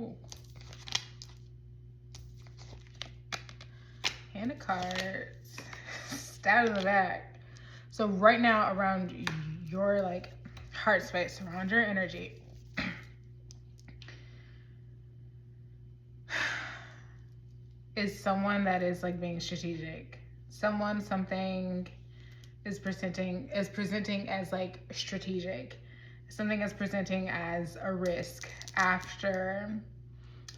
Ooh. Hand of cards. Stab in the back. So right now, around your like heart space, around your energy, is someone that is like being strategic. Something is presenting as like strategic. Something is presenting as a risk after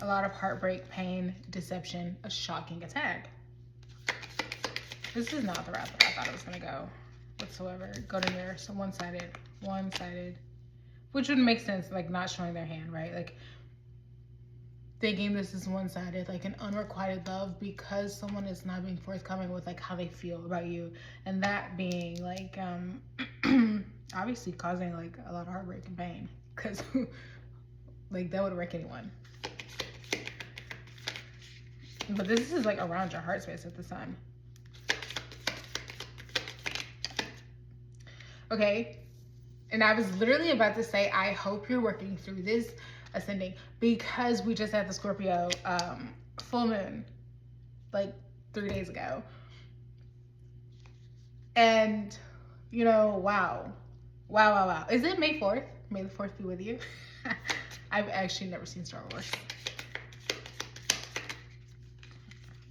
a lot of heartbreak, pain, deception, a shocking attack. This is not the route that I thought it was gonna go whatsoever. Go to mirror, so one-sided, which would make sense, like not showing their hand, right? Like thinking this is one-sided, like an unrequited love, because someone is not being forthcoming with like how they feel about you, and that being like obviously causing like a lot of heartbreak and pain, because like that would wreck anyone. But this is like around your heart space at the sun. Okay, and I was literally about to say, I hope you're working through this ascending, because we just had the Scorpio full moon like 3 days ago, and you know, wow. Is it May 4th? May the 4th be with you. I've actually never seen Star Wars.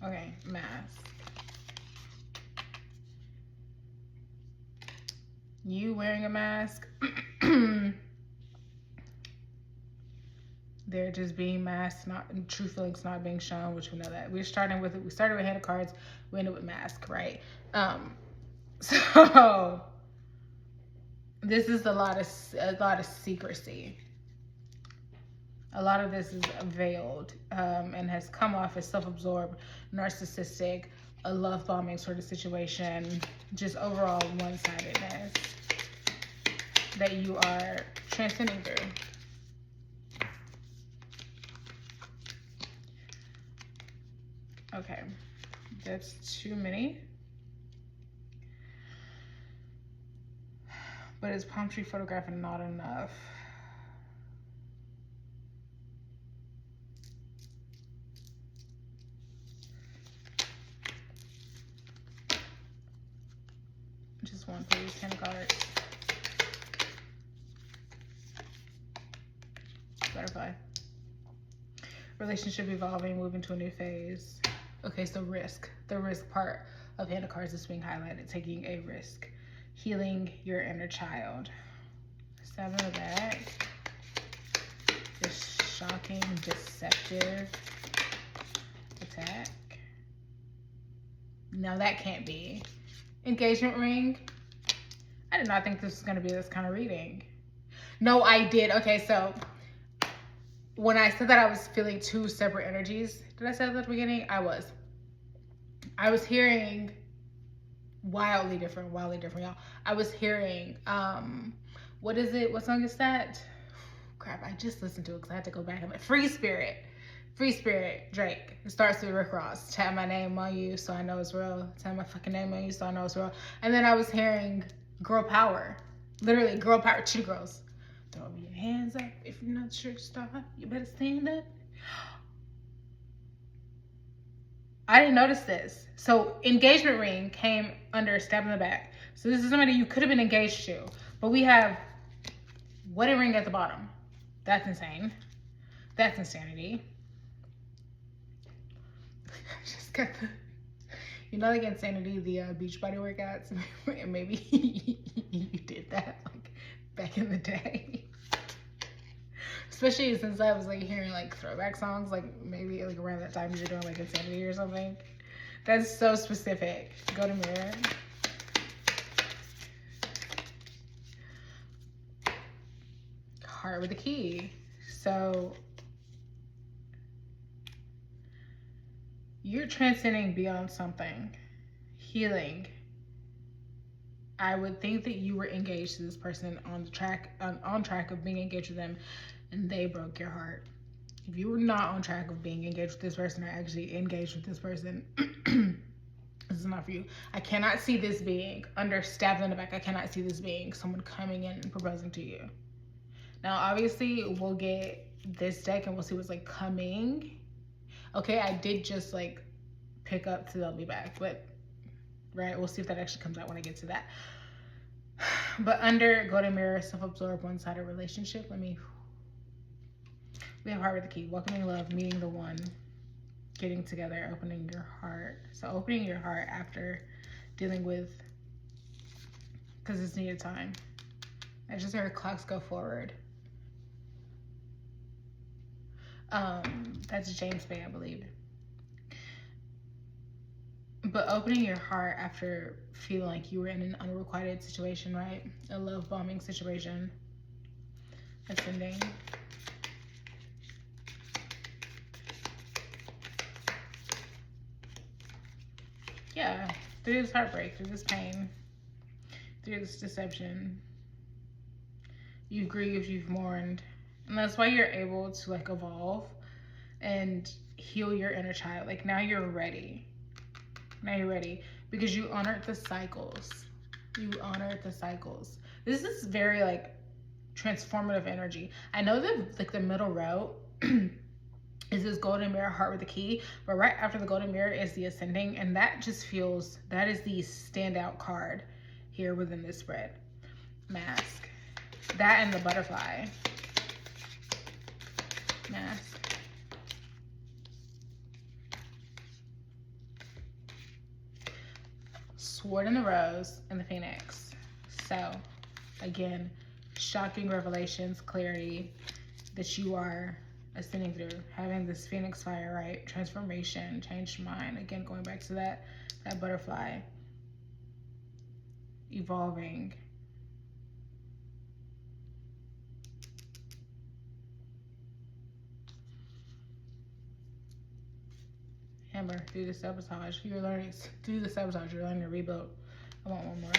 Okay, mask. You wearing a mask. They're just being masked, not true feelings not being shown, which we know that. We started with Hand of Cards, we ended with mask, right? So this is a lot of secrecy. A lot of this is veiled and has come off as self-absorbed, narcissistic, a love bombing sort of situation, just overall one-sidedness that you are transcending through. Okay, that's too many. But is palm tree photographing not enough? Just one, please. 10 cards. Butterfly. Relationship evolving, moving to a new phase. Okay, so risk. The risk part of Hand of Cards is being highlighted. Taking a risk. Healing your inner child. 7 of that. This shocking, deceptive attack. No, that can't be. Engagement ring. I did not think this was going to be this kind of reading. No, I did. Okay, so when I said that I was feeling 2 separate energies, did I say that at the beginning? I was hearing wildly different, y'all. I was hearing, what is it? What song is that? Crap, I just listened to it because I had to go back and Free Spirit, Drake. It starts with Rick Ross. Tap my name on you so I know it's real. Tap my fucking name on you so I know it's real. And then I was hearing girl power. Literally, girl power. 2 girls. Throw your hands up if you're not sure star. You better stand up. I didn't notice this. So engagement ring came under stab in the back. So this is somebody you could have been engaged to. But we have wedding ring at the bottom. That's insane. That's insanity. I just got the, you know, like Insanity, the Beachbody workouts. Maybe you did that like back in the day. Especially since I was like hearing like throwback songs, like maybe like around that time you're doing like Insanity or something. That's so specific. Go to mirror. Heart with a key. So you're transcending beyond something, healing. I would think that you were engaged to this person on track of being engaged with them, and they broke your heart. If you were not on track of being engaged with this person or actually engaged with this person, this is not for you. I cannot see this being under stabbed in the back. I cannot see this being someone coming in and proposing to you. Now, obviously, we'll get this deck, and we'll see what's like coming. Okay, I did just like pick up to they'll be back, but right, we'll see if that actually comes out when I get to that. But under Golden Mirror, self-absorbed, one-sided relationship, we have Heart with the Key, welcoming love, meeting the one, getting together, opening your heart. So opening your heart after dealing with, because it's needed time. I just heard clocks go forward. That's James Bay, I believe. But opening your heart after feeling like you were in an unrequited situation, right? A love bombing situation. Ascending. Yeah, through this heartbreak, through this pain, through this deception, you've grieved, you've mourned. And that's why you're able to like evolve and heal your inner child. Like now you're ready. Now you're ready because you honored the cycles. You honored the cycles. This is very like transformative energy. I know that like the middle row is this Golden Mirror, Heart with the Key, but right after the Golden Mirror is the Ascending, and that just feels, that is the standout card here within this spread. Mask. That and the Butterfly. Mask. Sword in the Rose and the Phoenix. So, again, shocking revelations, clarity that you are ascending through, having this Phoenix fire, right? Transformation, changed mind. Again, going back to that butterfly, evolving. Hammer, through the sabotage. You're learning through the sabotage. You're learning to rebuild. I want one more.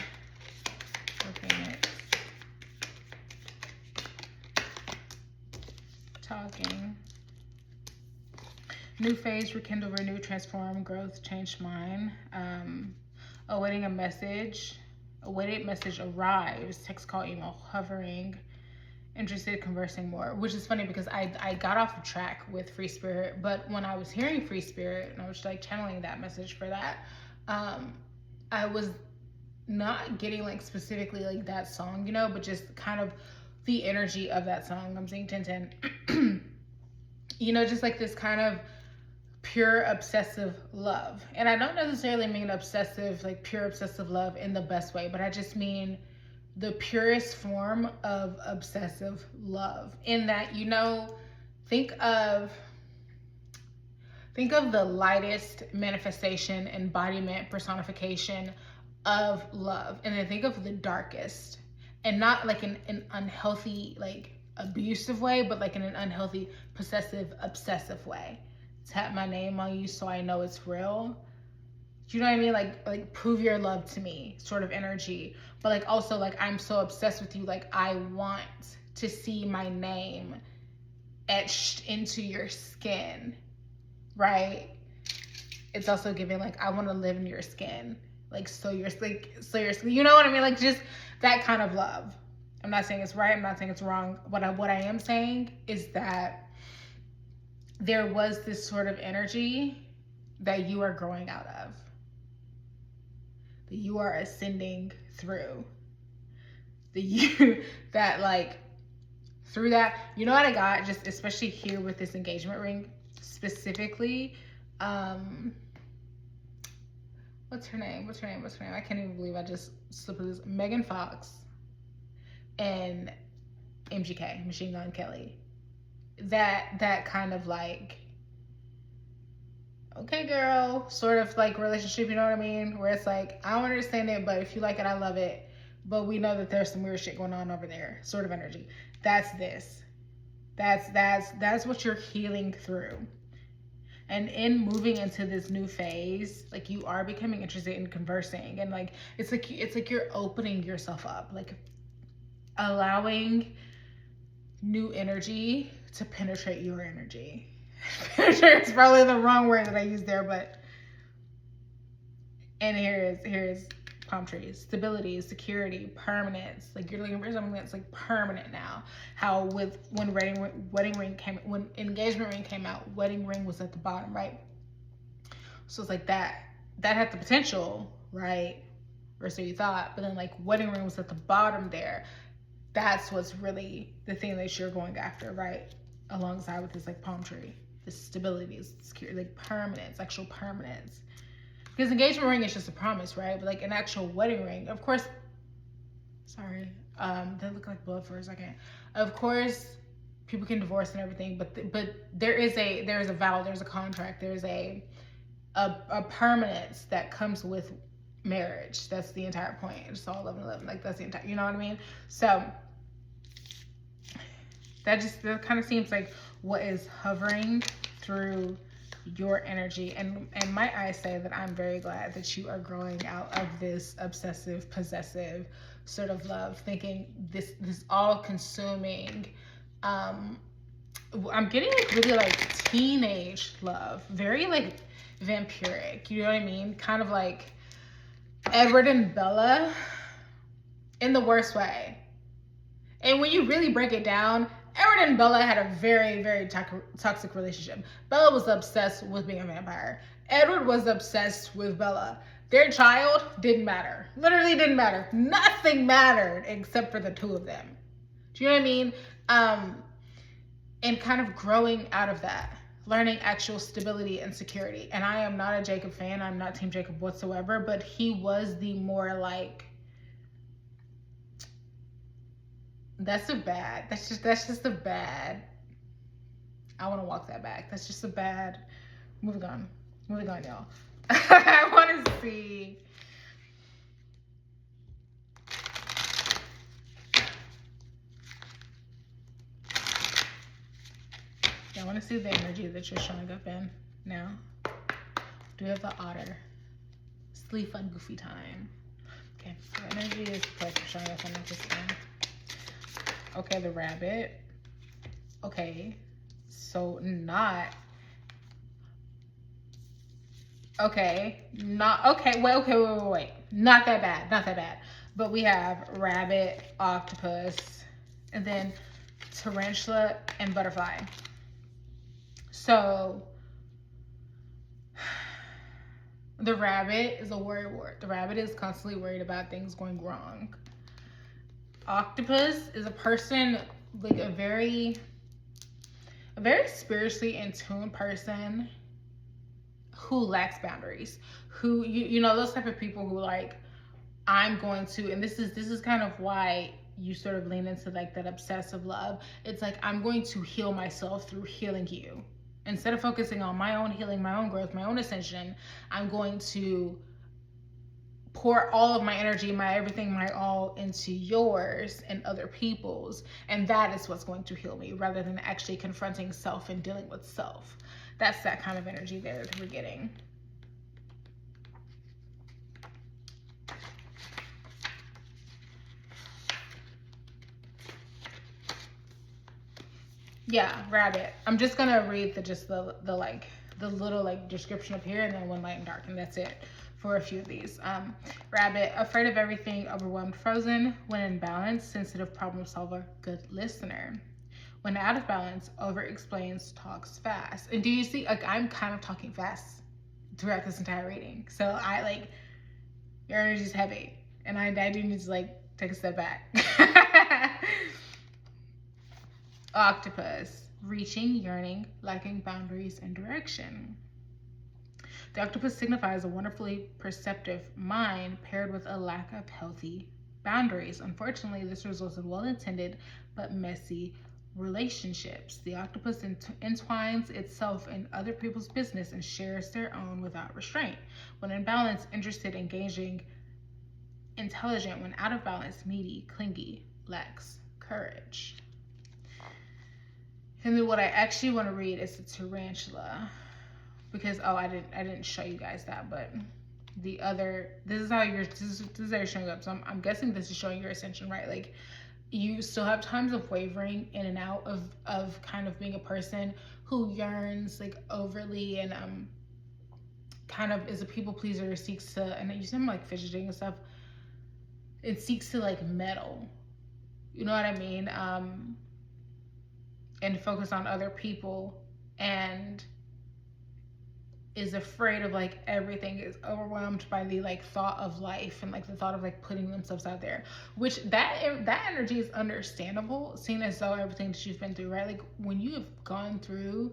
Okay, talking. New phase, rekindle, renew, transform, growth, change mind. Awaiting a message. Awaited message arrives. Text, call, email, hovering. Interested, conversing more. Which is funny because I got off of track with Free Spirit, but when I was hearing Free Spirit and I was like channeling that message for that, I was not getting like specifically like that song, you know, but just kind of the energy of that song. I'm saying 10-10. You know, just like this kind of pure obsessive love. And I don't necessarily mean obsessive, like pure obsessive love in the best way, but I just mean the purest form of obsessive love. In that, you know, think of the lightest manifestation, embodiment, personification of love, and then think of the darkest, and not like in an unhealthy, like abusive way, but like in an unhealthy, possessive, obsessive way. Tap my name on you so I know it's real. Do you know what I mean? Like prove your love to me sort of energy. But like also like I'm so obsessed with you, like I want to see my name etched into your skin, right? It's also giving like I want to live in your skin, like so you're you know what I mean? Like just that kind of love. I'm not saying it's right, I'm not saying it's wrong. What I am saying is that there was this sort of energy that you are growing out of, that you are ascending through, that like through that, you know what I got, just especially here with this engagement ring specifically. What's her name? I can't even believe I just slipped this. Megan Fox and MGK, Machine Gun Kelly. That kind of like, okay girl, sort of like relationship, you know what I mean? Where it's like, I don't understand it, but if you like it, I love it. But we know that there's some weird shit going on over there, sort of energy. That's this. That's what you're healing through. And in moving into this new phase, like you are becoming interested in conversing, and like it's like you're opening yourself up, like allowing new energy to penetrate your energy. Penetrate is probably the wrong word that I used there, but and here is palm trees. Stability, security, permanence. Like you're looking for something that's like permanent now. How with when engagement ring came out, wedding ring was at the bottom, right? So it's like that had the potential, right? Or so you thought, but then like wedding ring was at the bottom there. That's what's really the thing that you're going after, right? Alongside with this like palm tree, this stability, this security, like permanence, actual permanence. Because engagement ring is just a promise, right? But like an actual wedding ring, of course. Sorry, that looked like blood for a second. Of course, people can divorce and everything, but there is a vow, there's a contract, there's a permanence that comes with marriage. That's the entire point. It's all love and love. Like that's the entire, you know what I mean? So that kind of seems like what is hovering through your energy, and might I say that I'm very glad that you are growing out of this obsessive, possessive sort of love, thinking this all consuming. I'm getting like really like teenage love, very like vampiric. You know what I mean? Kind of like Edward and Bella in the worst way. And when you really break it down, Edward and Bella had a very, very toxic relationship. Bella was obsessed with being a vampire. Edward was obsessed with Bella. Their child didn't matter. Literally didn't matter. Nothing mattered except for the two of them. Do you know what I mean? And kind of growing out of that, learning actual stability and security. And I am not a Jacob fan. I'm not Team Jacob whatsoever, but he was the more like, that's just a bad, I want to walk that back. That's just a bad, moving on, y'all. I want to see. I want to see the energy that you're showing up in now. Do we have the otter? Sleep fun, goofy time. Okay, so energy is the place you're showing up in this one. Okay, the rabbit. Okay, so not. Okay, not okay. Wait. Not that bad. But we have rabbit, octopus, and then tarantula and butterfly. So the rabbit is a worry wart. The rabbit is constantly worried about things going wrong. Octopus is a person, like a very spiritually in tune person who lacks boundaries. Who you know those type of people who like, I'm going to, and this is kind of why you sort of lean into like that obsessive love. It's like, I'm going to heal myself through healing you. Instead of focusing on my own healing, my own growth, my own ascension, I'm going to pour all of my energy, my everything, my all into yours and other people's. And that is what's going to heal me, rather than actually confronting self and dealing with self. That's that kind of energy there that we're getting. Yeah, rabbit. I'm just gonna read the little like description up here, and then one light and dark, and that's it for a few of these. Rabbit, afraid of everything, overwhelmed, frozen. When in balance, sensitive, problem solver, good listener. When out of balance, over explains, talks fast. And do you see, like, I'm kind of talking fast throughout this entire reading. So I like, your energy is heavy, and I do need to like take a step back. Octopus, reaching, yearning, lacking boundaries and direction. The octopus signifies a wonderfully perceptive mind paired with a lack of healthy boundaries. Unfortunately, this results in well-intended but messy relationships. The octopus entwines itself in other people's business and shares their own without restraint. When in balance, interested, engaging, intelligent. When out of balance, needy, clingy, lacks courage. And then what I actually want to read is the tarantula, because I didn't show you guys that, but the other, this is how you're showing up. So I'm guessing this is showing your ascension, right? Like, you still have times of wavering in and out of kind of being a person who yearns like overly and kind of is a people pleaser, seeks to, and you see them like fidgeting and stuff. it seeks to like meddle, you know what I mean, and focus on other people, and is afraid of like everything, is overwhelmed by the like thought of life and like the thought of like putting themselves out there, which that energy is understandable, seeing as though everything that you've been through, right? Like when you have gone through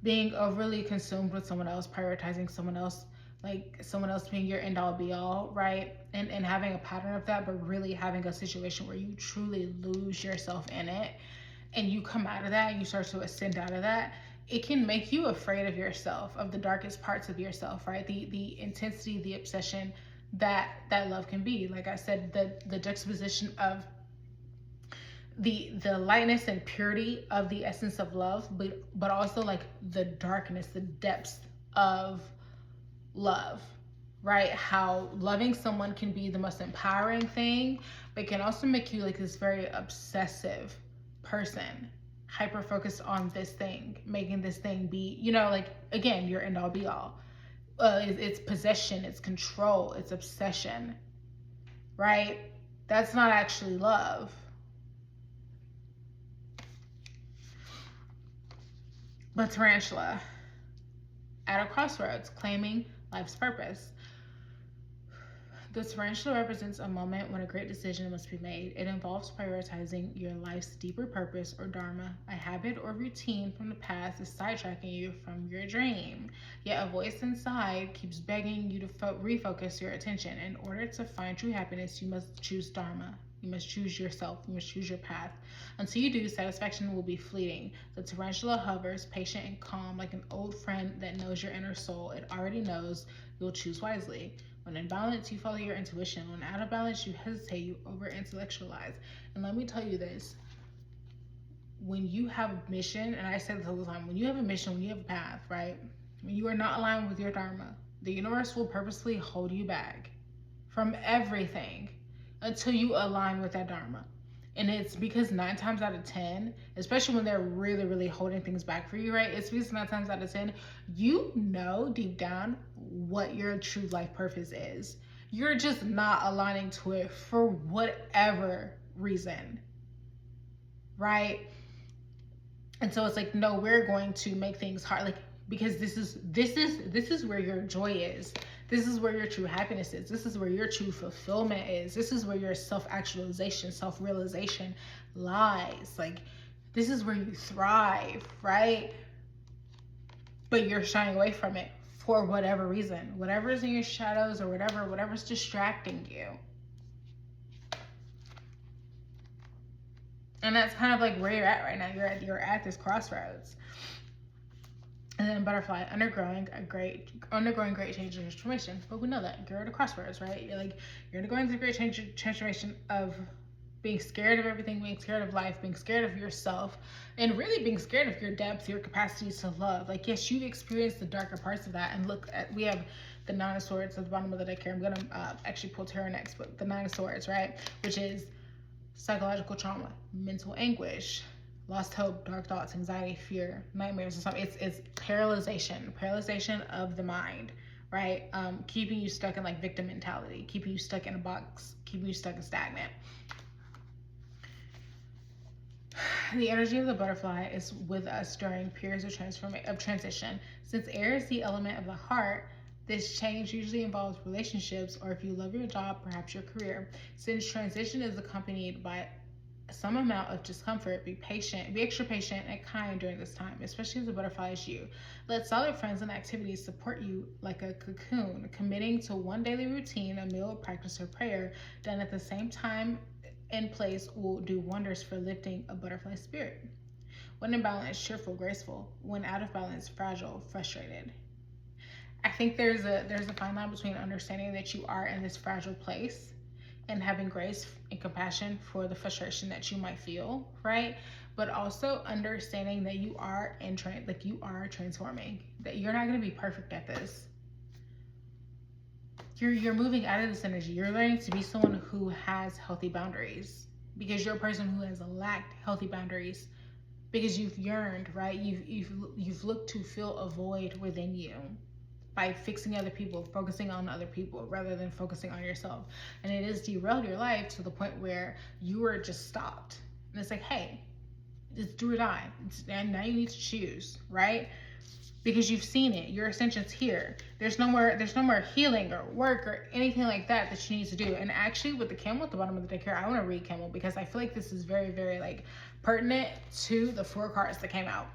being overly consumed with someone else, prioritizing someone else, like someone else being your end all be all, right? And having a pattern of that, but really having a situation where you truly lose yourself in it, and you come out of that and you start to ascend out of that, it can make you afraid of yourself, of the darkest parts of yourself, right? The intensity, the obsession that love can be. Like I said, the juxtaposition of the lightness and purity of the essence of love, but also like the darkness, the depths of love, right? How loving someone can be the most empowering thing, but can also make you like this very obsessive person, hyper focused on this thing, making this thing be, you know, like again, your end all be all. It's possession, it's control, it's obsession, right? That's not actually love. But Tarantula, at a crossroads, claiming life's purpose. The tarantula represents a moment when a great decision must be made. It involves prioritizing your life's deeper purpose or dharma. A habit or routine from the past is sidetracking you from your dream. Yet a voice inside keeps begging you to refocus your attention. In order to find true happiness, you must choose dharma. You must choose yourself. You must choose your path. Until you do, satisfaction will be fleeting. The tarantula hovers, patient and calm, like an old friend that knows your inner soul. It already knows you'll choose wisely. When in balance, you follow your intuition. When out of balance, you hesitate, you over-intellectualize. And let me tell you this. When you have a mission, and I say this all the time, when you have a mission, when you have a path, right? When you are not aligned with your dharma, the universe will purposely hold you back from everything until you align with that dharma. And it's because 9 times out of 10, especially when they're really, really holding things back for you, right? It's because 9 times out of 10, you know deep down what your true life purpose is. You're just not aligning to it for whatever reason, right? And so it's like, no, we're going to make things hard, like, because this is where your joy is. This is where your true happiness is. This is where your true fulfillment is. This is where your self-actualization, self-realization lies. Like, this is where you thrive, right? But you're shying away from it for whatever reason. Whatever's in your shadows or whatever's distracting you. And that's kind of like where you're at right now. You're at this crossroads. And then butterfly, undergoing great change and transformation. But we know that you're at a crossroads, right? You're undergoing the great transformation of being scared of everything, being scared of life, being scared of yourself, and really being scared of your depth, your capacity to love. Like, yes, you've experienced the darker parts of that. And look, we have the 9 of Swords at the bottom of the deck here. I'm gonna actually pull tarot next, but the 9 of Swords, right? Which is psychological trauma, mental anguish, lost hope, dark thoughts, anxiety, fear, nightmares, and stuff. It's paralyzation of the mind, right? Keeping you stuck in like victim mentality, keeping you stuck in a box, keeping you stuck and stagnant. The energy of the butterfly is with us during periods of transition. Since air is the element of the heart, this change usually involves relationships, or if you love your job, perhaps your career. Since transition is accompanied by some amount of discomfort, be extra patient and kind during this time, especially as the butterfly is you. Let solid friends and activities support you like a cocoon. Committing to one daily routine, a meal, practice, or prayer done at the same time and place will do wonders for lifting a butterfly spirit. When in balance, cheerful, graceful. When out of balance, fragile, frustrated. I think there's a fine line between understanding that you are in this fragile place and having grace and compassion for the frustration that you might feel, right? But also understanding that you are you are transforming, that you're not going to be perfect at this. You're moving out of this energy. You're learning to be someone who has healthy boundaries, because you're a person who has lacked healthy boundaries because you've yearned, right? You've looked to fill a void within you by fixing other people, focusing on other people rather than focusing on yourself. And it has derailed your life to the point where you are just stopped. And it's like, hey, it's do or die. And now you need to choose, right? Because you've seen it. Your ascension's here. There's no more healing or work or anything like that you need to do. And actually, with the camel at the bottom of the deck here, I want to read camel because I feel like this is very, very like pertinent to the 4 cards that came out.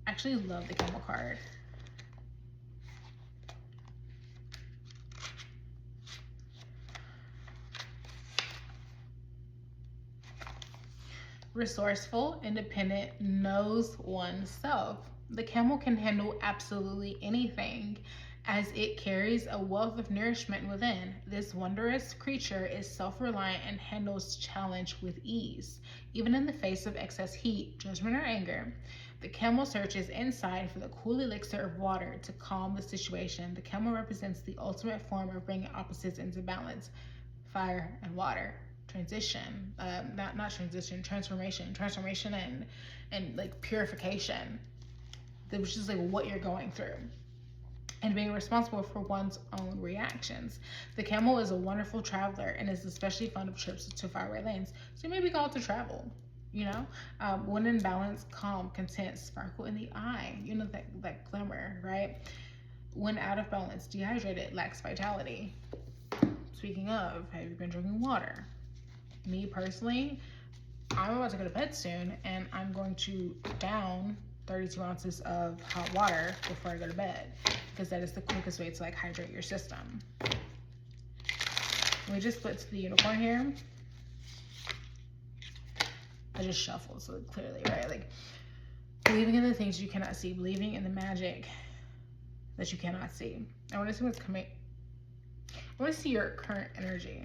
I actually love the camel card. Resourceful, independent, knows oneself. The camel can handle absolutely anything as it carries a wealth of nourishment within. This wondrous creature is self-reliant and handles challenge with ease, even in the face of excess heat, judgment, or anger. The camel searches inside for the cool elixir of water to calm the situation. The camel represents the ultimate form of bringing opposites into balance, fire and water. Transition, transformation and like purification, which is like what you're going through, and being responsible for one's own reactions. The camel is a wonderful traveler and is especially fond of trips to faraway lands, so you may be called to travel, you know. When in balance, calm, content, sparkle in the eye, you know, that glimmer, right? When out of balance, dehydrated, lacks vitality. Speaking of, have you been drinking water? Me personally, I'm about to go to bed soon, and I'm going to down 32 ounces of hot water before I go to bed, because that is the quickest way to like hydrate your system. We just split to the unicorn here. I just shuffled so clearly, right? Like believing in the things you cannot see, believing in the magic that you cannot see. I want to see what's coming. I want to see your current energy.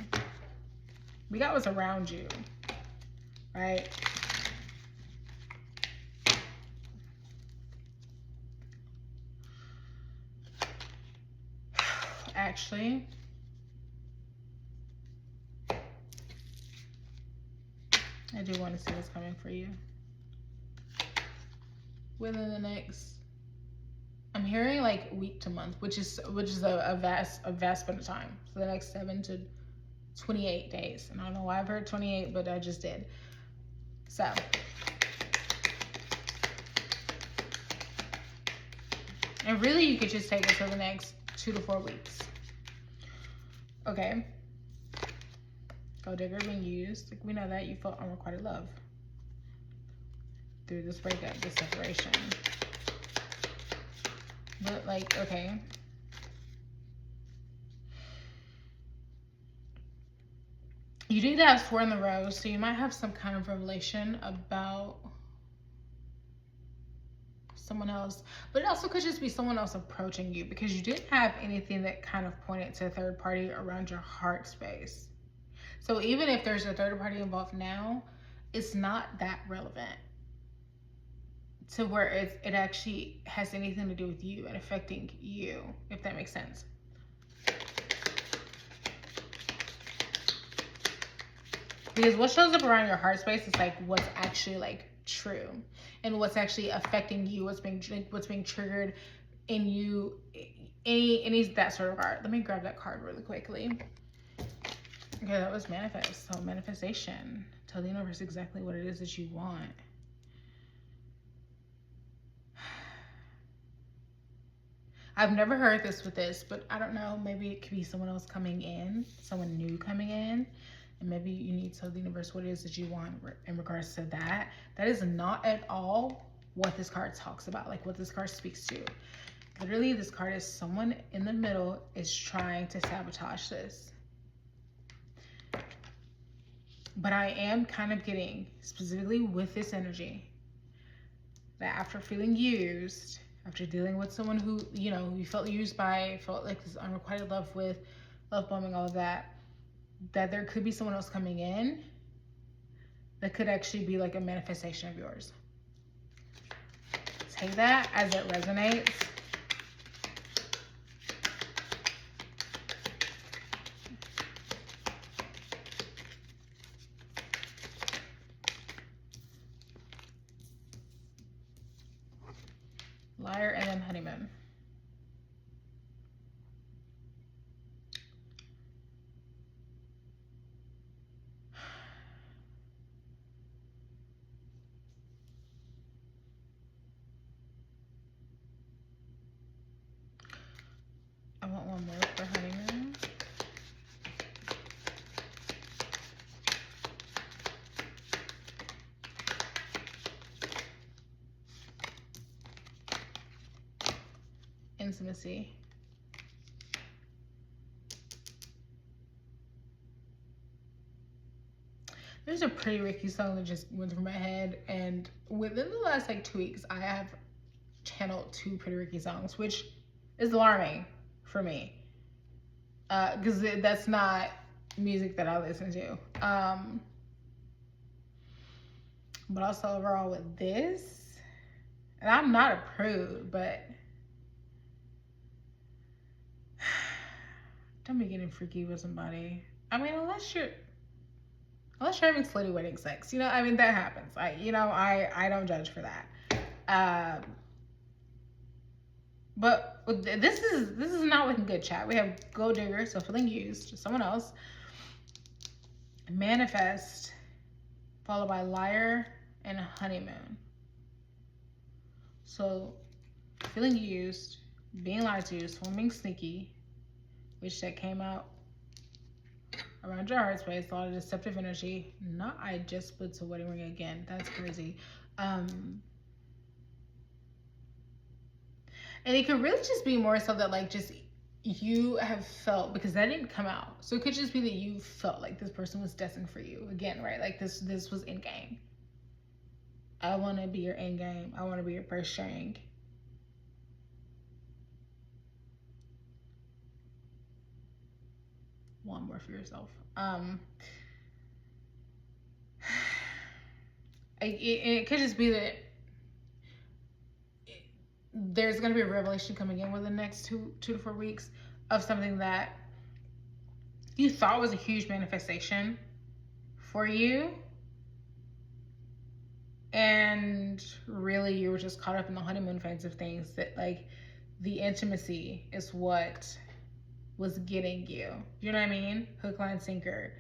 We got what's around you, right? Actually, I do want to see what's coming for you within the next, I'm hearing like week to month, which is a vast span of time. So the next 7 to 28 days. And I don't know why I've heard 28, but I just did. So and really you could just take it for the next 2 to 4 weeks. Okay. Gold digger being used. Like we know that you felt unrequited love through this breakup, this separation. But like, okay. You do that 4 in the row, so you might have some kind of revelation about someone else, but it also could just be someone else approaching you, because you didn't have anything that kind of pointed to a third party around your heart space. So even if there's a third party involved now, it's not that relevant to where it actually has anything to do with you and affecting you, if that makes sense. Because what shows up around your heart space is like what's actually like true and what's actually affecting you, what's being triggered in you, any that sort of card. Let me grab that card really quickly. Okay, that was manifest. So manifestation. Tell the universe exactly what it is that you want. I've never heard this with this, but I don't know. Maybe it could be someone else coming in, someone new coming in. And maybe you need to tell the universe what it is that you want in regards to that. That is not at all what this card talks about, like what this card speaks to. Literally, this card is someone in the middle is trying to sabotage this. But I am kind of getting, specifically with this energy, that after feeling used, after dealing with someone who, you know, you felt used by, felt like this unrequited love with, love bombing, all of that, that there could be someone else coming in that could actually be like a manifestation of yours. Take that as it resonates. Liar and then honeymoon. I want one more for honeymoon. Intimacy. There's a Pretty Ricky song that just went through my head, and within the last like 2 weeks, I have channeled 2 Pretty Ricky songs, which is alarming for me, because that's not music that I listen to. But also overall with this, and I'm not a prude, but don't be getting freaky with somebody. I mean, unless you're having slutty wedding sex, you know. I mean, that happens. I don't judge for that. But this is not looking good, chat. We have gold digger, so feeling used, someone else. Manifest, followed by liar and honeymoon. So feeling used, being lied to, someone being sneaky, which that came out around your heart space, a lot of deceptive energy. Not I just split to wedding ring again. That's crazy. And it could really just be more so that like just you have felt, because that didn't come out. So it could just be that you felt like this person was destined for you. Again, right? Like this was in game. I want to be your end game. I want to be your first string. One more for yourself. It could just be that there's going to be a revelation coming in within the next 2 to 4 weeks of something that you thought was a huge manifestation for you, and really you were just caught up in the honeymoon phase of things. That like the intimacy is what was getting you. You know what I mean? Hook, line, sinker.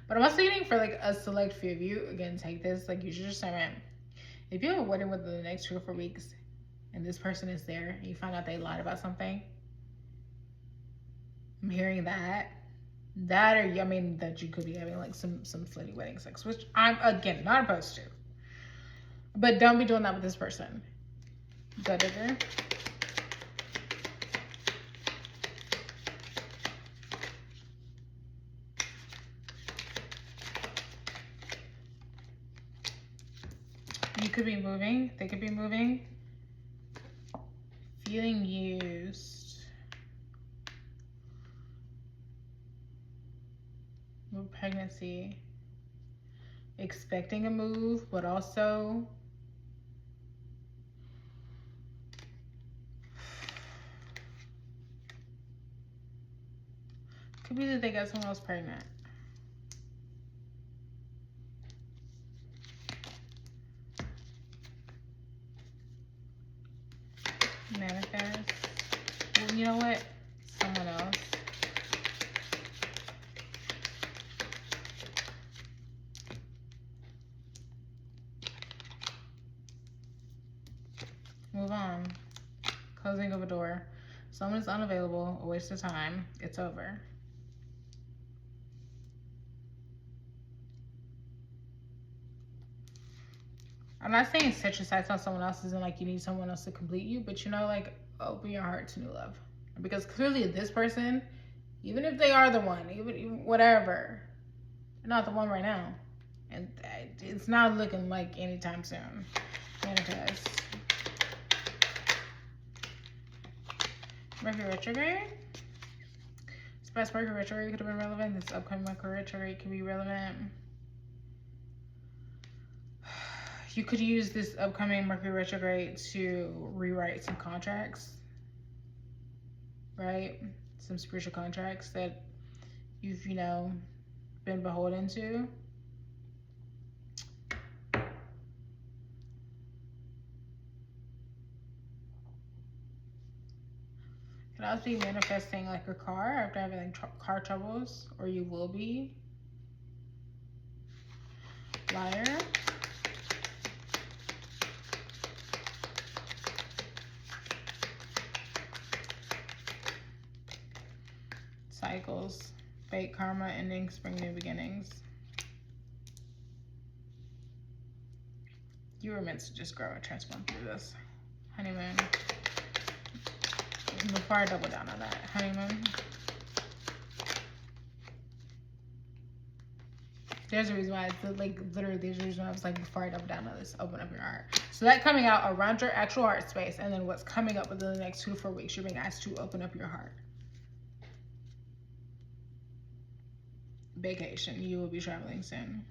But I'm also getting for like a select few of you, again, take this, like use your discernment. If you have a wedding within the next 2 or 4 weeks and this person is there and you find out they lied about something, I'm hearing that or I mean that you could be having like some slutty wedding sex, which I'm again not opposed to. But don't be doing that with this person. Go digger. You could be moving. They could be moving. Feeling used. Move, pregnancy. Expecting a move, but also could be that they got someone else pregnant. Manifest. Well, you know what? Someone else. Move on. Closing of a door. Someone is unavailable. A waste of time. It's over. I'm not saying set your sights on someone else isn't like you need someone else to complete you, but you know, like open your heart to new love. Because clearly this person, even if they are the one, even whatever, they're not the one right now. And it's not looking like anytime soon. Manifest. Mercury retrograde. This past Mercury retrograde could have been relevant. This upcoming Mercury retrograde could be relevant. You could use this upcoming Mercury retrograde to rewrite some contracts, right? Some spiritual contracts that you've, been beholden to. Could also be manifesting like a car after having like car troubles, or you will be. Liar. Cycles. Fake karma, ending, spring, new beginnings. You were meant to just grow and transform through this. Honeymoon. Before I double down on that. Honeymoon. There's a reason why, like, literally, there's a reason why I was like, before I double down on this, open up your heart. So that coming out around your actual heart space, and then what's coming up within the next 2 to 4 weeks, you're being asked to open up your heart. Vacation. You will be traveling soon.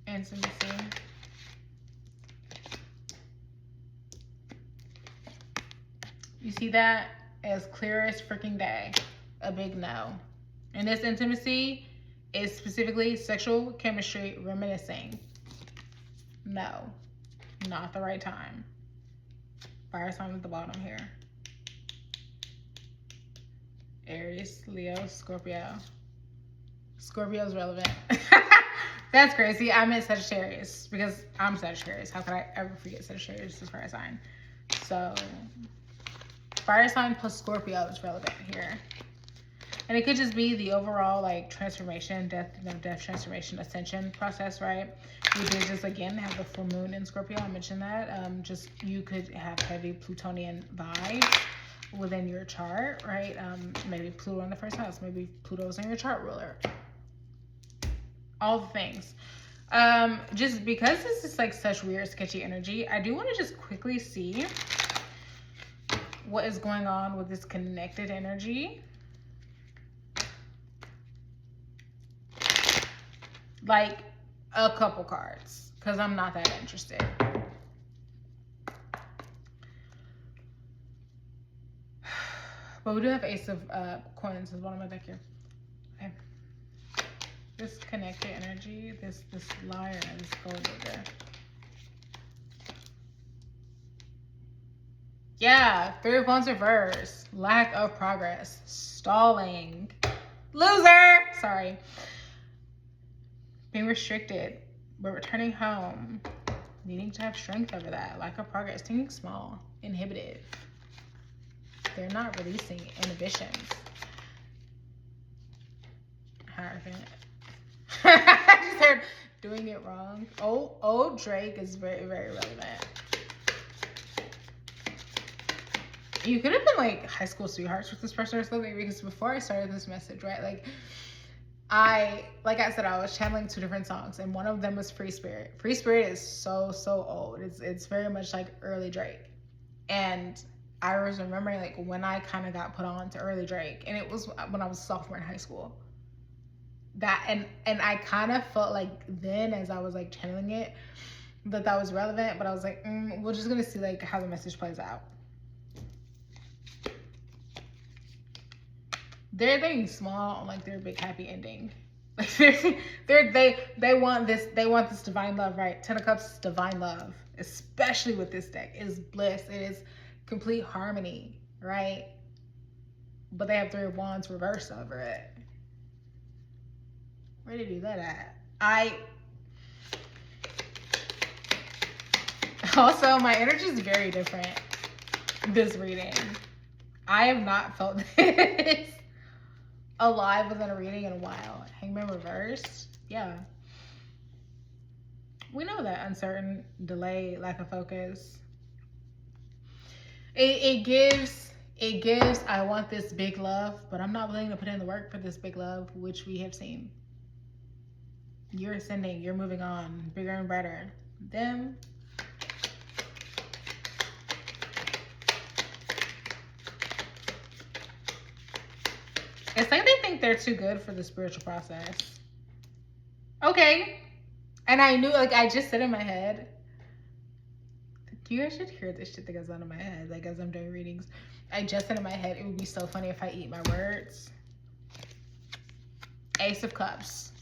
Intimacy. You see that as clear as freaking day. A big no. And this intimacy is specifically sexual chemistry reminiscing. No. Not the right time. Fire sign at the bottom here. Aries, Leo, Scorpio. Scorpio's relevant. That's crazy. I meant Sagittarius because I'm Sagittarius. How could I ever forget Sagittarius is fire sign? So fire sign plus Scorpio is relevant here. And it could just be the overall like transformation, death transformation, ascension process, right? We did just again have the full moon in Scorpio. I mentioned that. Just you could have heavy Plutonian vibes within your chart, right? Maybe Pluto in the first house. Maybe Pluto's in your chart ruler. All the things. Just because this is like such weird, sketchy energy, I do want to just quickly see what is going on with this connected energy. Like a couple cards, because I'm not that interested. But we do have Ace of Coins as one of my deck here. Okay. This connected energy, this liar, this gold digger. Yeah, 3 of Wands reverse. Lack of progress. Stalling. Loser! Sorry. Being restricted, but returning home. Needing to have strength over that. Lack of progress. Thinking small. Inhibited. They're not releasing inhibitions. Hierophant. I just heard doing it wrong. Old Drake is very, very relevant. You could have been like high school sweethearts with this person or something, because before I started this message, right, like I said, I was channeling 2 different songs, and one of them was Free Spirit. Free Spirit is so old. It's very much like early Drake. And I was remembering like when I kind of got put on to early Drake, and it was when I was a sophomore in high school. That and I kind of felt like then, as I was like channeling it, that was relevant, but I was like, we're just gonna see like how the message plays out. They're thinking small on like their big happy ending. Like they want this divine love, right? 10 of Cups is divine love, especially with this deck. It is bliss. It is complete harmony, right? But they have 3 of Wands reversed over it. Where did you do that at? Also, my energy is very different this reading. I have not felt this alive within a reading in a while. Hangman reversed. Yeah. We know that uncertain, delay, lack of focus. It gives, I want this big love, but I'm not willing to put in the work for this big love, which we have seen. You're ascending, you're moving on, bigger and better. Them. It's like they think they're too good for the spiritual process. Okay. And I knew, like, I just said in my head, you guys should hear this shit that goes on in my head, like, as I'm doing readings. I just said in my head, it would be so funny if I eat my words. Ace of Cups.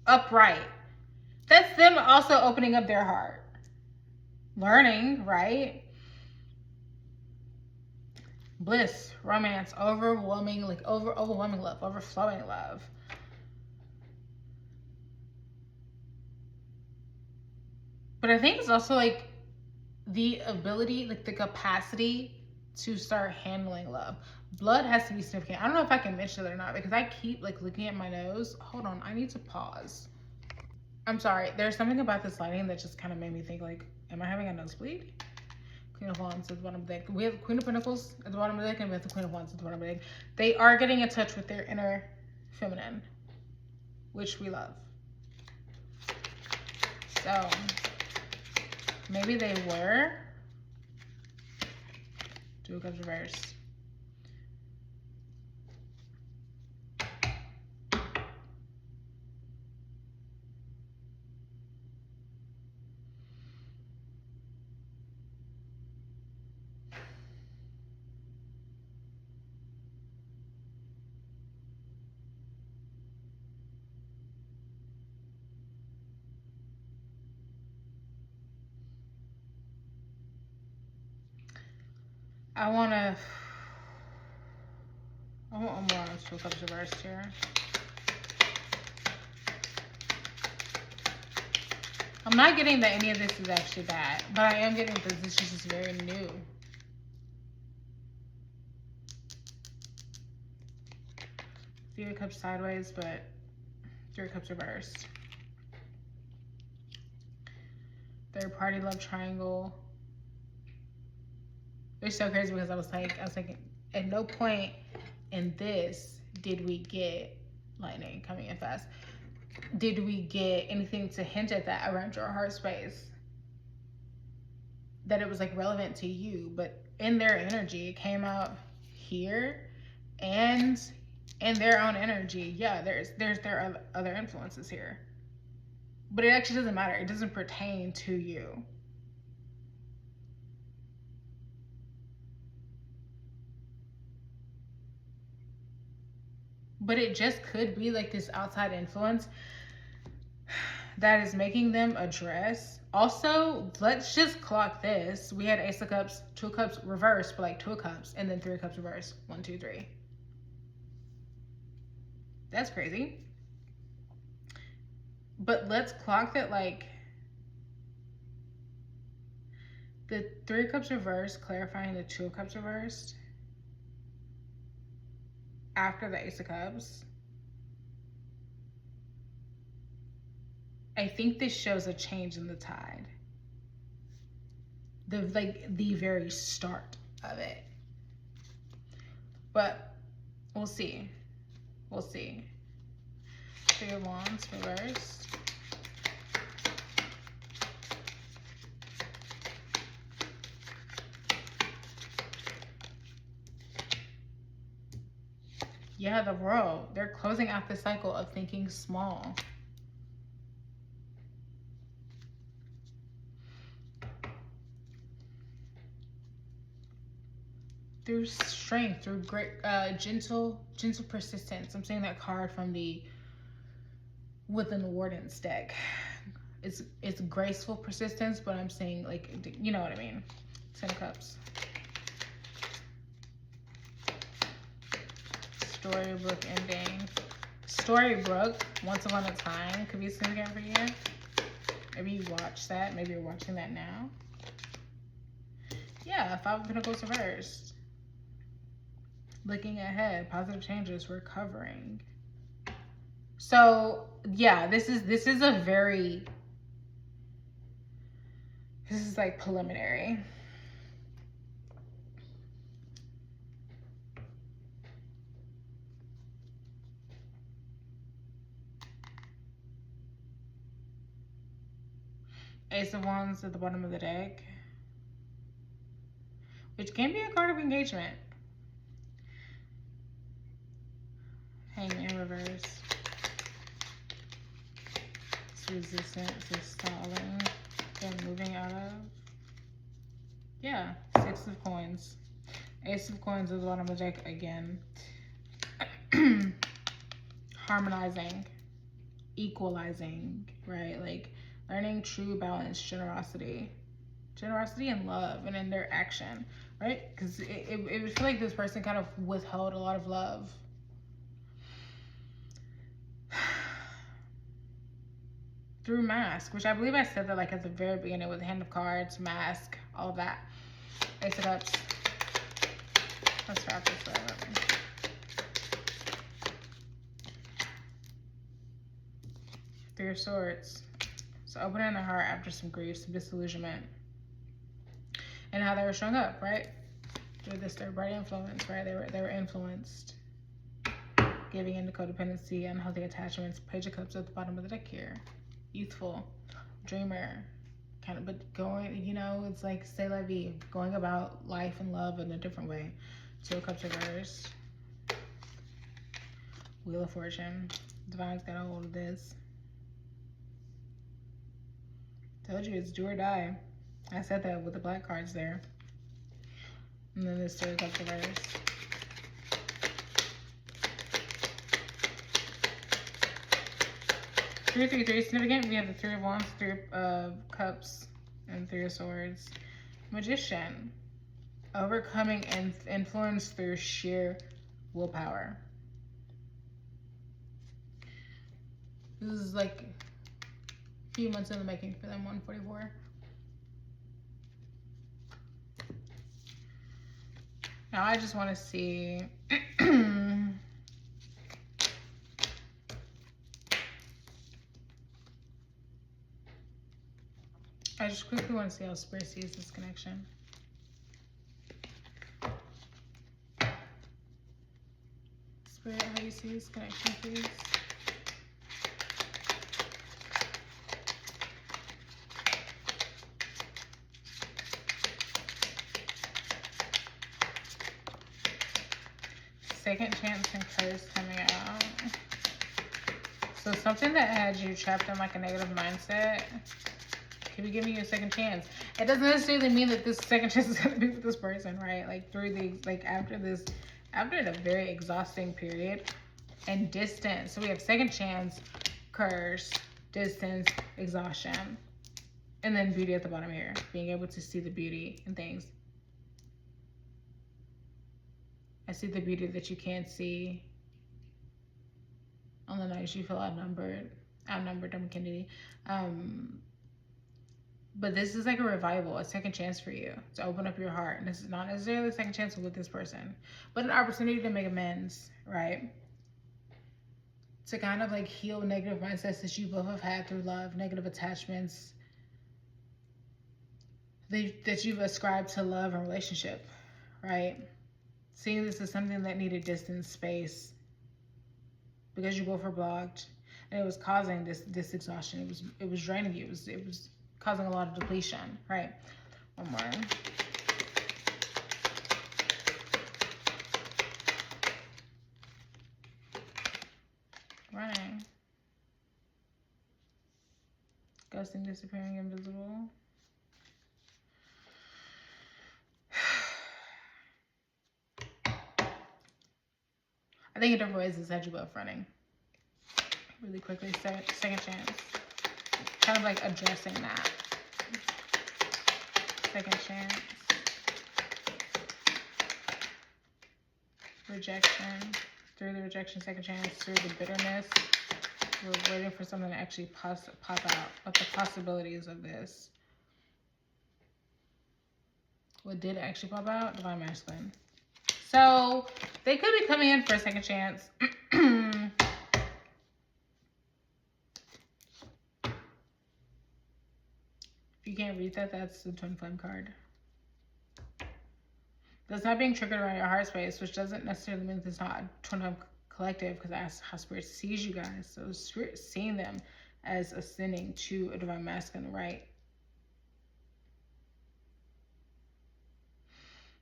Upright. That's them also opening up their heart. Learning, right? Bliss, romance, overwhelming love, overflowing love. But I think it's also like the ability, like the capacity to start handling love. Blood has to be significant. I don't know if I can mention it or not because I keep like looking at my nose. Hold on, I need to pause. I'm sorry. There's something about this lighting that just kind of made me think like, am I having a nosebleed? Queen of Wands at the bottom of the deck. We have Queen of Pentacles at the bottom of the deck and we have the Queen of Wands at the bottom of the deck. They are getting in touch with their inner feminine, which we love. So maybe they were. Two of Cups reversed. I want more on Two of Cups reversed here. I'm not getting that any of this is actually bad, but I am getting that this is just very new. Three of Cups sideways, but Three of Cups reversed. Third party love triangle. It's so crazy because I was thinking, at no point in this did we get lightning coming in fast. Did we get anything to hint at that around your heart space? That it was like relevant to you, but in their energy, it came out here and in their own energy. Yeah, there's their other influences here. But it actually doesn't matter. It doesn't pertain to you. But it just could be like this outside influence that is making them address. Also, let's just clock this. We had Ace of Cups, Two of Cups reversed, but like Two of Cups, and then Three of Cups reversed. 1, 2, 3. That's crazy. But let's clock that like the Three of Cups reversed, clarifying the Two of Cups reversed after the Ace of Cups. I think this shows a change in the tide. The very start of it. But we'll see. We'll see. Three of Wands reversed. Yeah, the World. They're closing out the cycle of thinking small. Through strength, through great, gentle persistence. I'm saying that card from within the Warden's deck. It's graceful persistence, but I'm saying like, you know what I mean. 10 of Cups. Storybook ending. Storybook, Once Upon a Time, could be significant for you. Maybe you watched that. Maybe you're watching that now. Yeah, Five of Pentacles reversed. Looking ahead, positive changes, recovering. So yeah, this is like preliminary. Ace of Wands at the bottom of the deck, which can be a card of engagement. Hangman in reverse. resistance, is stalling, and moving out of. Yeah, 6 of coins. Ace of coins is the bottom of the deck again. Harmonizing, equalizing, right? Like learning true balance, generosity and love, and in their action, right? Because it would feel like this person kind of withheld a lot of love. Through mask, which I believe I said that like at the very beginning with Hand of Cards, mask, all of that. Ace of Cups. Let's wrap this up. Three of Swords. So opening their heart after some grief, some disillusionment. And how they were showing up, right? Through this third party influence, right? They were influenced. Giving into codependency, unhealthy attachments. Page of Cups at the bottom of the deck here. Youthful, dreamer, kind of, but going, you know, it's like c'est la vie, going about life and love in a different way. Two of Cups reversed. Wheel of Fortune. Divine's got a hold of this. Told you it's do or die. I said that with the black cards there. And then this Three of Cups reversed. Three, significant. We have the Three of Wands, Three of Cups, and Three of Swords. Magician. Overcoming influence through sheer willpower. This is like a few months in the making for them, 144. Now I just want to see I just quickly want to see how Spirit sees this connection. Spirit, how you see this connection, please? Second chance and curse coming out. So something that had you trapped in like a negative mindset could be giving you a second chance. It doesn't necessarily mean that this second chance is gonna be with this person, right? Like through the, like after a very exhausting period and distance. So we have second chance, curse, distance, exhaustion, and then beauty at the bottom here. Being able to see the beauty in things. I see the beauty that you can't see on the nights you feel outnumbered, Dumb Kennedy. But this is like a revival, a second chance for you to open up your heart. And this is not necessarily a second chance with this person, but an opportunity to make amends, right? To kind of like heal negative mindsets that you both have had through love, negative attachments that you've ascribed to love and relationship, right? Seeing this as something that needed distance, space, because you both were blocked, and it was causing this exhaustion. It was draining you. It was causing a lot of depletion, right? One more. Running. Ghosting, disappearing, invisible. I think in different ways it's had you both running. Really quickly, second chance. Kind of like addressing that. Second chance. Rejection. Through the rejection, second chance. Through the bitterness. We're waiting for something to actually pop out. What the possibilities of this. What did actually pop out? Divine Masculine. So they could be coming in for a second chance. If you can't read that, that's the Twin Flame card. That's not being triggered around your heart space, which doesn't necessarily mean it's not a Twin Flame collective, because that's how Spirit sees you guys. So Spirit seeing them as ascending to a Divine Masculine, right?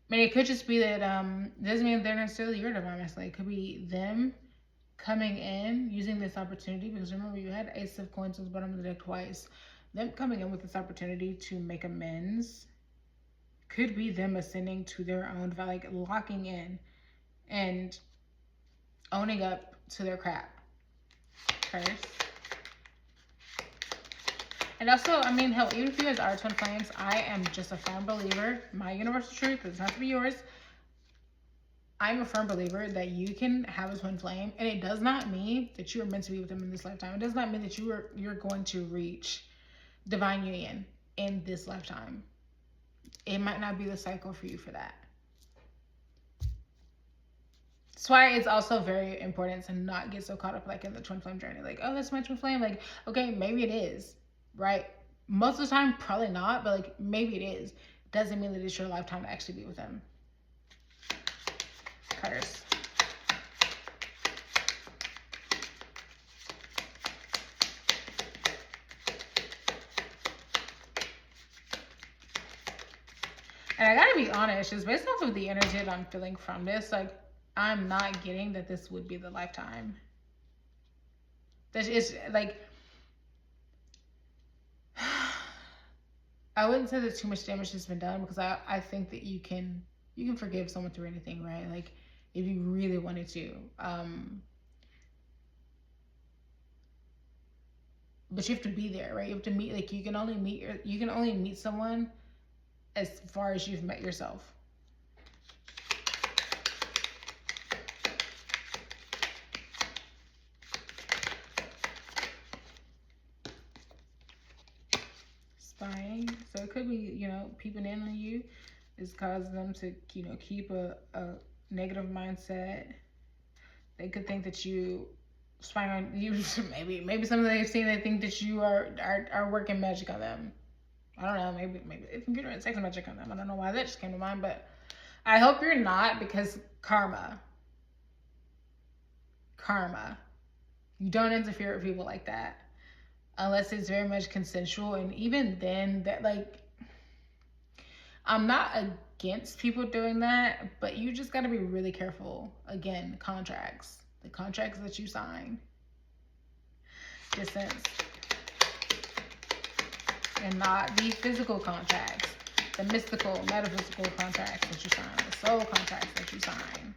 I mean, it could just be that, doesn't mean they're necessarily your Divine Masculine. It could be them coming in, using this opportunity, because remember you had Ace of Coins at the bottom of the deck twice. Them coming in with this opportunity to make amends could be them ascending to their own, like locking in and owning up to their crap. Curse. And also, I mean, hell, even if you guys are twin flames, I am just a firm believer. My universal truth, it doesn't have to be yours. I'm a firm believer that you can have a twin flame, and it does not mean that you are meant to be with them in this lifetime. It does not mean that you're going to reach divine union in this lifetime. It might not be the cycle for you for that. That's why it's also very important to not get so caught up like in the twin flame journey. Like, oh, that's my twin flame. Like, okay, maybe it is, right? Most of the time, probably not, but like maybe it is. Doesn't mean that it's your lifetime to actually be with them. Curse. And I gotta be honest, just based off of the energy that I'm feeling from this, like, I'm not getting that this would be the lifetime. That is like, I wouldn't say that too much damage has been done, because I think that you can forgive someone through anything, right? Like, if you really wanted to. But you have to be there, right? You have to meet, like, you can only meet someone as far as you've met yourself. Spying. So it could be, you know, peeping in on you is causing them to, you know, keep a negative mindset. They could think that you spying on you. Maybe something they've seen, they think that you are working magic on them. I don't know, maybe if you're doing sex magic on them. I don't know why that just came to mind, but I hope you're not, because karma. You don't interfere with people like that unless it's very much consensual. And even then, that, like, I'm not against people doing that, but you just got to be really careful. Again, the contracts that you sign. Distance. And not the physical contracts, the mystical, metaphysical contracts that you sign, the soul contracts that you sign.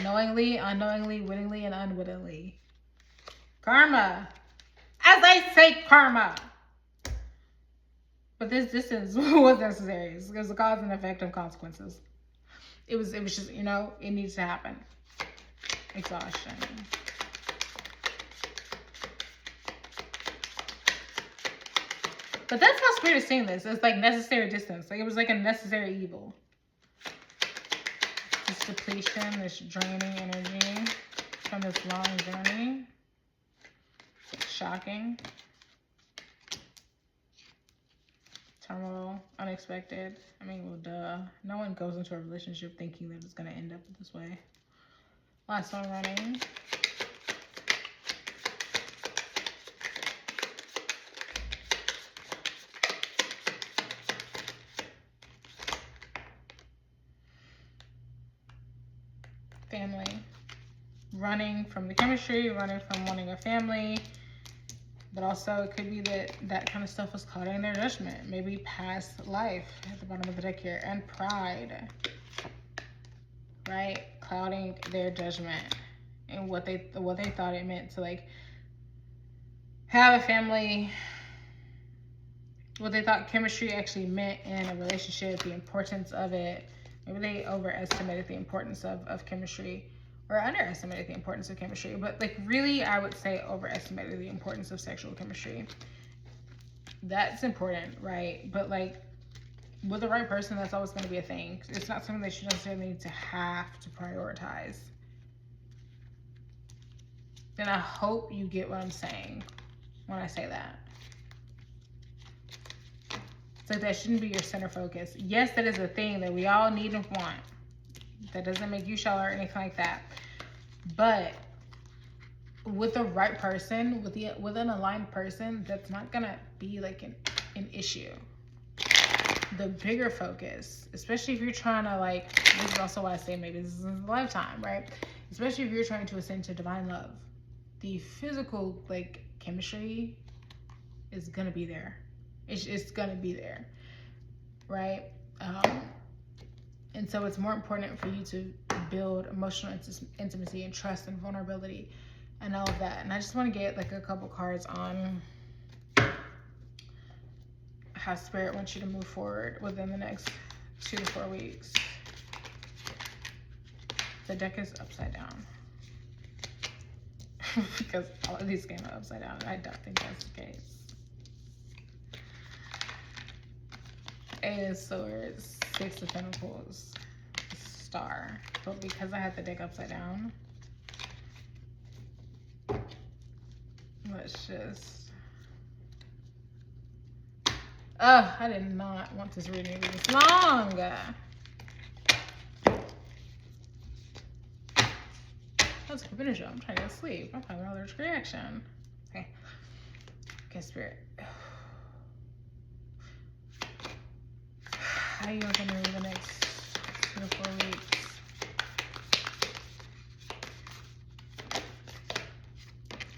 Knowingly, unknowingly, wittingly, and unwittingly. Karma. As I say, karma. But this distance was necessary. It was a cause and effect of consequences. It was just, you know, it needs to happen. Exhaustion. But that's how Spirit is seeing this. It's like necessary distance. Like, it was like a necessary evil. This depletion, this draining energy from this long journey. Shocking. Turmoil. Unexpected. I mean, well, duh. No one goes into a relationship thinking that it's going to end up this way. Last one running. Family. Running from the chemistry, running from wanting a family. But also it could be that kind of stuff was caught in their judgment. Maybe past life at the bottom of the deck here. And pride. Right? Clouding their judgment. And what they thought it meant to, like, have a family. What they thought chemistry actually meant in a relationship. The importance of it. Maybe they overestimated the importance of chemistry, or underestimated the importance of chemistry. But, like, really, I would say overestimated the importance of sexual chemistry. That's important, right? But, like, with the right person, that's always going to be a thing. It's not something that you necessarily need to have to prioritize. And I hope you get what I'm saying when I say that. It's like that shouldn't be your center focus. Yes, that is a thing that we all need and want. That doesn't make you shallow or anything like that. But with the right person, with an aligned person, that's not gonna be like an issue. The bigger focus, especially if you're trying to, like, this is also why I say maybe this isn't a lifetime, right? especially if you're trying to ascend to divine love. The physical, like, chemistry is gonna be there. It's gonna be there, right? And so it's more important for you to build emotional intimacy and trust and vulnerability and all of that. And I just want to get like a couple cards on how Spirit wants you to move forward within the next 2 to 4 weeks. The deck is upside down. Because all of these came out upside down. I don't think that's the case. Eight of Swords, Six of Pentacles, Star. But because I had the deck upside down, let's just... Oh, I did not want this reading to be this long. Let's finish it. I'm trying to go to sleep. I'm having another reaction. Okay. Okay, Spirit. How are you going to read the next 2 to 4 weeks?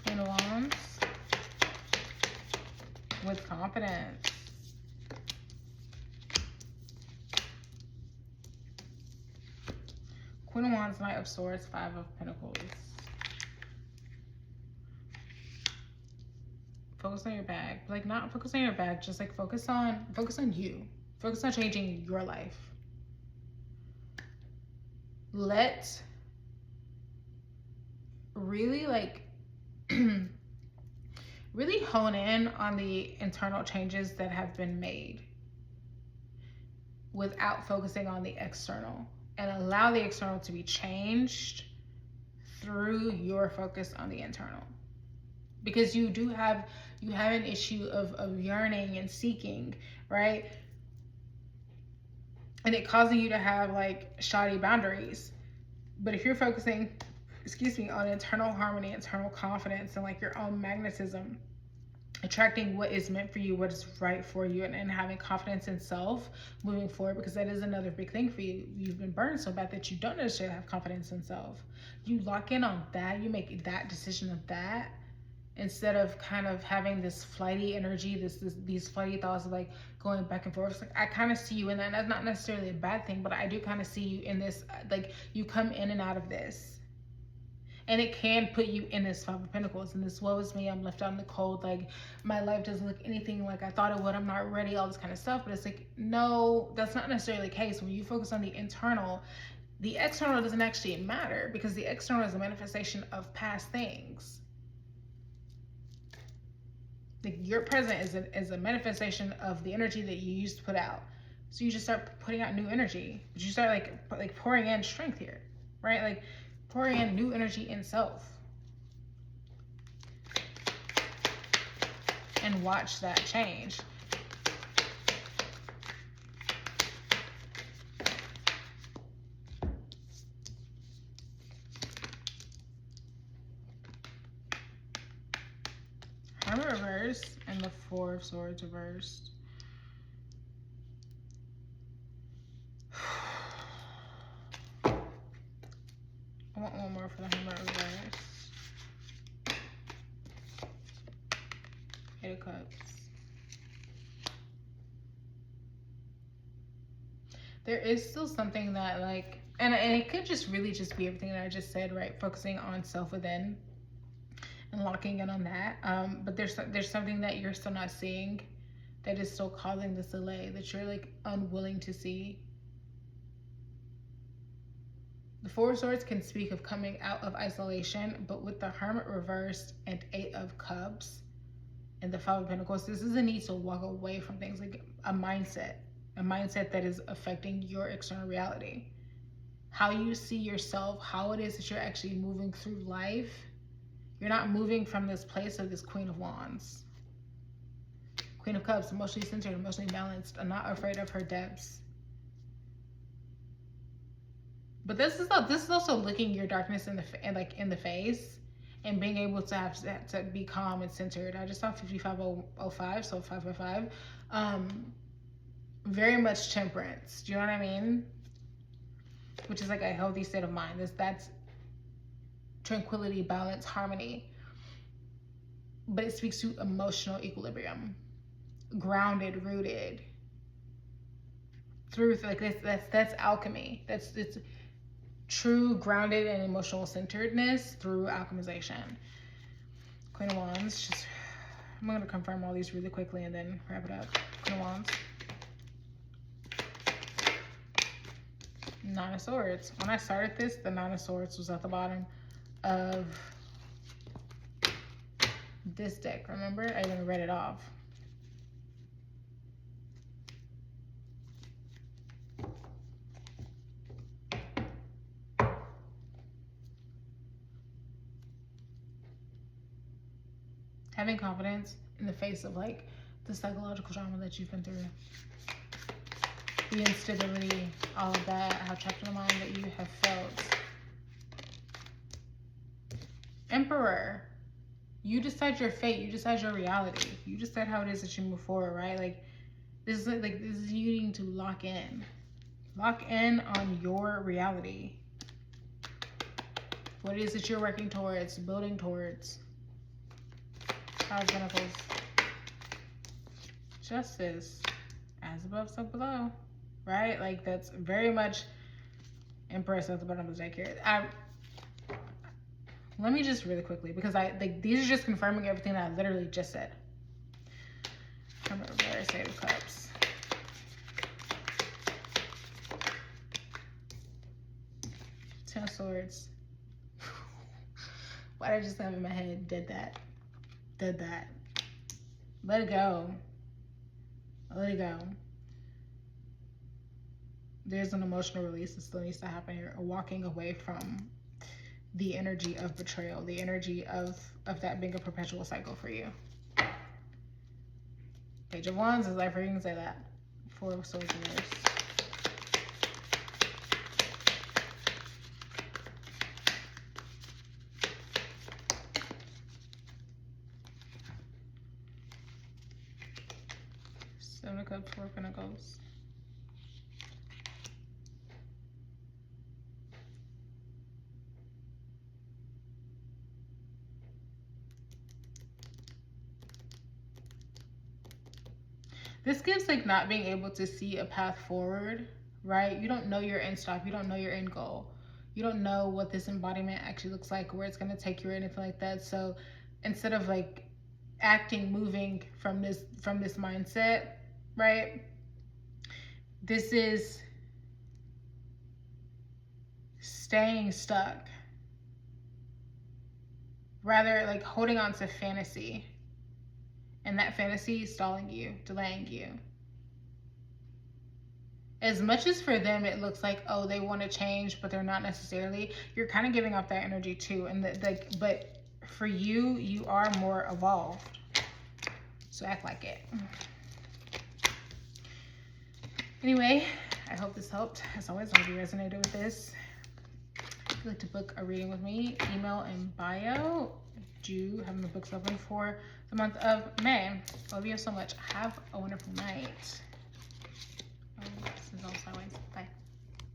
Queen of Wands. With confidence. Queen of Wands, Knight of Swords, Five of Pentacles. Focus on your bag. Like, not focus on your bag, just like focus on you. Focus on changing your life. Let really like really hone in on the internal changes that have been made without focusing on the external, and allow the external to be changed through your focus on the internal. Because you have an issue of yearning and seeking, right? And it causing you to have like shoddy boundaries. But if you're focusing, on internal harmony, internal confidence, and like your own magnetism, attracting what is meant for you, what is right for you, and having confidence in self moving forward, because that is another big thing for you. You've been burned so bad that you don't necessarily have confidence in self. You lock in on that, you make that decision of that, instead of kind of having this flighty energy, these flighty thoughts of like going back and forth. It's like, I kind of see you in that, and that's not necessarily a bad thing, but I do kind of see you in this, like you come in and out of this. And it can put you in this Five of Pentacles, and this woe is me, I'm left out in the cold, like my life doesn't look anything like I thought it would, I'm not ready, all this kind of stuff. But it's like, no, that's not necessarily the case. When you focus on the internal, the external doesn't actually matter, because the external is a manifestation of past things. Like your present is a manifestation of the energy that you used to put out. So you just start putting out new energy. But you start like pouring in strength here, right? Like pouring in new energy in self. And watch that change. Hermit reversed and the Four of Swords reversed. I want one more for the Hermit reverse. Eight of Cups. There is still something that like, and it could just really just be everything that I just said, right? Focusing on self within and locking in on that. But there's something that you're still not seeing that is still causing this delay, that you're like unwilling to see. The Four of Swords can speak of coming out of isolation, but with the Hermit reversed and Eight of Cups and the Five of Pentacles, this is a need to walk away from things, like a mindset that is affecting your external reality. How you see yourself, how it is that you're actually moving through life. You're not moving from this place of this Queen of Wands. Queen of Cups, emotionally centered, emotionally balanced, and not afraid of her depths. But this is also looking your darkness in the face and being able to have to be calm and centered. I just saw 5505, so 555. Very much temperance. Do you know what I mean? Which is like a healthy state of mind. tranquility, balance, harmony. But it speaks to emotional equilibrium, grounded, rooted, truth. Like that's alchemy. It's true grounded and emotional centeredness through alchemization. Queen of Wands. Just I'm going to confirm all these really quickly and then wrap it up. Queen of Wands. Nine of Swords. When I started this, the Nine of Swords was at the bottom of this deck. Remember? I even read it off. Having confidence in the face of like the psychological trauma that you've been through, the instability, all of that, how trapped in the mind that you have felt. Emperor, you decide your fate, you decide your reality, you decide how it is that you move forward, right? Like this is you needing to lock in on your reality, what it is that you're working towards, building towards. Five of Pentacles. Justice. As above, so below. Right? Like, that's very much Empress at the bottom of the deck here. Let me just really quickly, because these are just confirming everything that I literally just said. Come over there, Eight of Cups. Ten of Swords. What I just have in my head did that. Let it go. Let it go. There's an emotional release that still needs to happen here. Walking away from the energy of betrayal, the energy of that being a perpetual cycle for you. Page of Wands is like, you can say that. Four of Swords reversed. Seven of Cups, Four of Pentacles. This gives like not being able to see a path forward, right? You don't know your end stop. You don't know your end goal. You don't know what this embodiment actually looks like, where it's going to take you or anything like that. So instead of like moving from this mindset, right? This is staying stuck. Rather like holding on to fantasy. And that fantasy is stalling you, delaying you. As much as for them it looks like, oh, they want to change, but they're not necessarily, you're kind of giving off that energy too. And but for you, you are more evolved. So act like it. Anyway, I hope this helped. As always, I hope you resonated with this. If you'd like to book a reading with me, email in bio. Do having the books open for the month of May. Love you so much. Have a wonderful night. Oh, this is all sideways. Bye.